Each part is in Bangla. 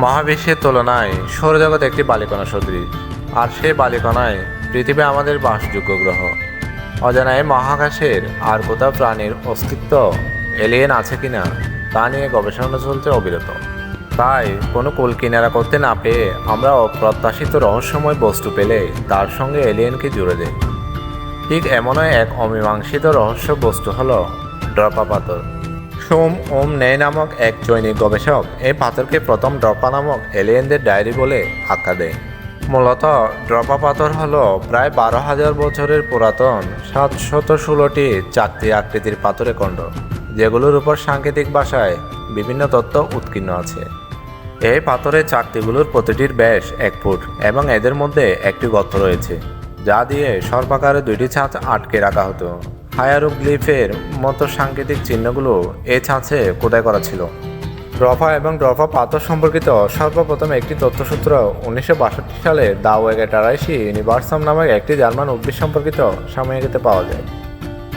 মহাবিশ্বের তুলনায় সৌরজগৎ একটি বালিকণা সদৃশ, আর সেই বালিকণায় পৃথিবী আমাদের বাসযোগ্য গ্রহ। অজানা এই মহাকাশের আর কোথাও প্রাণীর অস্তিত্ব, এলিয়েন আছে কিনা তা নিয়ে গবেষণা চলছে অবিরত। তাই কোনো কুল কিনারা করতে না পেয়ে আমরা অপ্রত্যাশিত রহস্যময় বস্তু পেলে তার সঙ্গে এলিয়েনকে জুড়ে দেয়। ঠিক এমনই এক অমীমাংসিত রহস্য বস্তু হলো ড্রপা পাথর। সোম ওম নেই নামক এক জৈনিক গবেষক এই পাথরকে প্রথম ড্রপা নামক এলিয়েনদের ডায়েরি বলে আখ্যা দেয়। মূলত ড্রপা পাথর হলো প্রায় 12,000 বছরের পুরাতন 716টি চাকতি আকৃতির পাথরের খণ্ড, যেগুলোর উপর সাংকেতিক ভাষায় বিভিন্ন তথ্য উৎকীর্ণ আছে। এই পাথরের চাকতিগুলোর প্রতিটির ব্যাস 1 ফুট এবং এদের মধ্যে একটি গর্ত রয়েছে, যা দিয়ে সর্বাকারে 2টি ছাঁচ আটকে রাখা হতো। হায়ারোগ্লিফের মতো সাংকেতিক চিহ্নগুলো এই ছাঁচে খোদাই করা ছিল। ড্রপা এবং ড্রপা পাথর সম্পর্কিত সর্বপ্রথম একটি তথ্যসূত্র 1962 সালে দ্য ওয়েগেটারাইসি ইউনিভার্সাম নামক একটি জার্মান উদ্ভিদ সম্পর্কিত সাময়িকীতে পাওয়া যায়।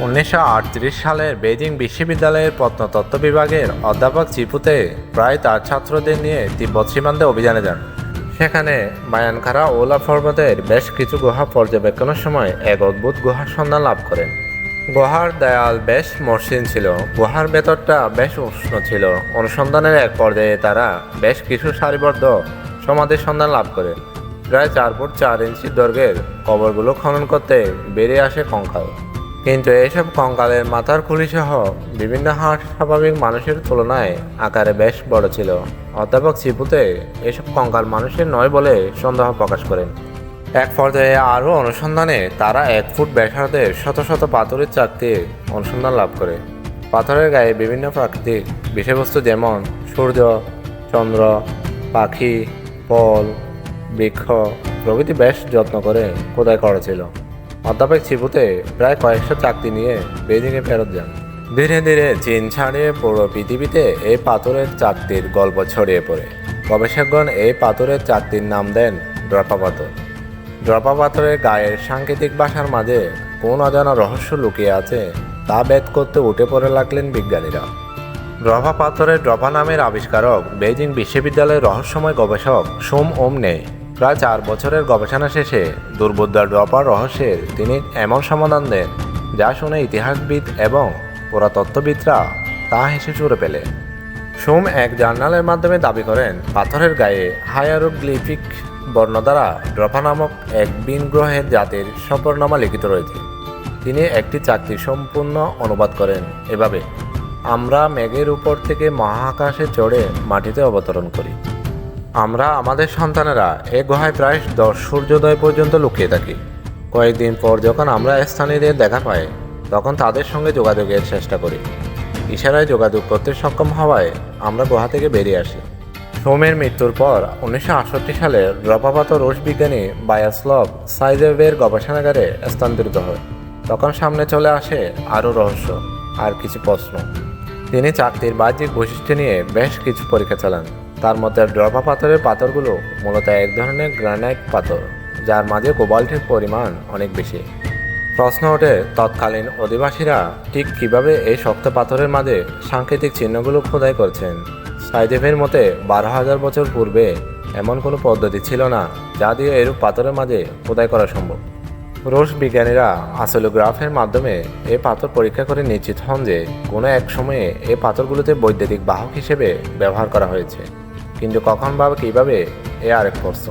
1938 সালের বেজিং বিশ্ববিদ্যালয়ের প্রত্নতত্ত্ব বিভাগের অধ্যাপক চিপুতে প্রায় তার ছাত্রদের নিয়ে তিব্বত সীমান্তে অভিযানে যান। সেখানে মায়ানখারা ওলা পর্বতের বেশ কিছু গুহা পর্যবেক্ষণের সময় এক অদ্ভুত গুহার সন্ধান লাভ করেন। গুহার দেয়াল বেশ মসৃণ ছিল, গুহার ভেতরটা বেশ উষ্ণ ছিল। অনুসন্ধানের এক পর্যায়ে তারা বেশ কিছু সারিবদ্ধ সমাধির সন্ধান লাভ করে। প্রায় 4 ফুট 4 ইঞ্চি দৈর্ঘ্যের কবরগুলো খনন করতে বেরিয়ে আসে কঙ্কাল। কিন্তু এইসব কঙ্কালের মাথার খুলিসহ বিভিন্ন হাড় স্বাভাবিক মানুষের তুলনায় আকারে বেশ বড় ছিল। অধ্যাপক চিপুতে এসব কঙ্কাল মানুষের নয় বলে সন্দেহ প্রকাশ করেন। এক পর্যায়ে আরও অনুসন্ধানে তারা 1 ফুট ব্যাসার্ধের শত শত পাথরের চাকতির অনুসন্ধান লাভ করে। পাথরের গায়ে বিভিন্ন প্রাকৃতিক বিষয়বস্তু যেমন সূর্য, চন্দ্র, পাখি, ফল, বৃক্ষ প্রভৃতি বেশ যত্ন করে খোদাই করা ছিল। অধ্যাপক চিপুতে প্রায় কয়েকশো চাকতি নিয়ে বেজিংয়ে ফেরত যান। ধীরে ধীরে চীন ছাড়িয়ে পুরো পৃথিবীতে এই পাথরের চাকতির গল্প ছড়িয়ে পড়ে। গবেষকগণ এই পাথরের চাকতির নাম দেন ড্রপা পাথর। ড্রপা পাথরের গায়ের সাংকেতিক ভাষার মাঝে কোন অজানা রহস্য লুকিয়ে আছে তা ভেদ করতে উঠে পড়ে লাগলেন বিজ্ঞানীরা। ড্রপা পাথরের ড্রপা নামের আবিষ্কারক বেজিং বিশ্ববিদ্যালয়ের রহস্যময় গবেষক সোম ওম নেই। প্রায় 4 বছরের গবেষণা শেষে দুর্বোধ্য ড্রপার রহস্যের তিনি এমন সমাধান দেন যা শুনে ইতিহাসবিদ এবং পুরাতত্ত্ববিদরা তা হেসে চুরে পেলে। সোম এক জার্নালের মাধ্যমে দাবি করেন পাথরের গায়ে হায়ারোগ্লিফিক বর্ণ দ্বারা ড্রপা নামক এক ভিন গ্রহের জাতির সফরনামা লিখিত রয়েছে। তিনি একটি চাকতির সম্পূর্ণ অনুবাদ করেন এভাবে: আমরা মেঘের উপর থেকে মহাকাশে চড়ে মাটিতে অবতরণ করি। আমরা আমাদের সন্তানেরা এই গুহায় প্রায় 10 সূর্যোদয় পর্যন্ত লুকিয়ে থাকি। কয়েকদিন পর যখন আমরা স্থানীয়দের দেখা পাই তখন তাদের সঙ্গে যোগাযোগের চেষ্টা করি। ইশারায় যোগাযোগ করতে সক্ষম হওয়ায় আমরা গুহা থেকে বেরিয়ে আসি। সোমের মৃত্যুর পর 1968 সালে ড্রপা পাথর রসবিজ্ঞানী ভায়াস্লাভ সাইজেভের গবেষণাগারে স্থানান্তরিত হয়। তখন সামনে চলে আসে আরও রহস্য আর কিছু প্রশ্ন। তিনি চাকতির বাহ্যিক বৈশিষ্ট্য নিয়ে বেশ কিছু পরীক্ষা চালান। তার মধ্যে ড্রপা পাথরের পাথরগুলো মূলত এক ধরনের গ্রানাইট পাথর, যার মাঝে কোবাল্টের পরিমাণ অনেক বেশি। প্রশ্ন ওঠে তৎকালীন অধিবাসীরা ঠিক কিভাবে এই শক্ত পাথরের মাঝে সাংকেতিক চিহ্নগুলো খোদাই করছেন। সাইজেভের মতে 12,000 বছর পূর্বে এমন কোনো পদ্ধতি ছিল না যা দিয়ে এরূপ পাথরের মাঝে খোদাই করা সম্ভব। রুশ বিজ্ঞানীরা অ্যাসিলোগ্রাফের মাধ্যমে এই পাথর পরীক্ষা করে নিশ্চিত হন যে কোনো এক সময়ে এই পাথরগুলোতে বৈদ্যুতিক বাহক হিসেবে ব্যবহার করা হয়েছে, কিন্তু কখন বা কীভাবে এ আরেক প্রশ্ন।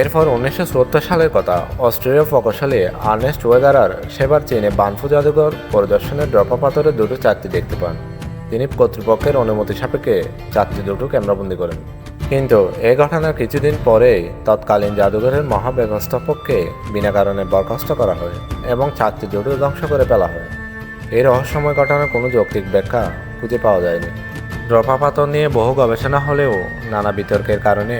এরপর 1970 সালের কথা। অস্ট্রেলীয় প্রকৌশলী আর্নেস্ট ওয়েগারার সেবার চীনে বানফু জাদুঘর পরিদর্শনের ড্রপা পাথরের 2টো চাকতি দেখতে পান। তিনি কর্তৃপক্ষের অনুমতি সাপেক্ষে চাকতি 2টো ক্যামেরাবন্দি করেন। কিন্তু এই ঘটনার কিছুদিন পরেই তৎকালীন জাদুঘরের মহাব্যবস্থাপককে বিনা কারণে বরখাস্ত করা হয় এবং চাকতি 2টো ধ্বংস করে ফেলা হয়। এই রহস্যময় ঘটনার কোনো যৌক্তিক ব্যাখ্যা খুঁজে পাওয়া যায়নি। ড্রপা পাথর নিয়ে বহু গবেষণা হলেও নানা বিতর্কের কারণে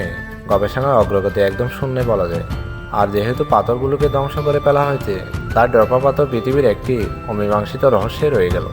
গবেষণার অগ্রগতি একদম শূন্য বলা যায়। আর যেহেতু পাথরগুলোকে ধ্বংস করে ফেলা হয়েছে, তার ড্রপা পাথর পৃথিবীর একটি অমীমাংসিত রহস্যে রয়ে গেল।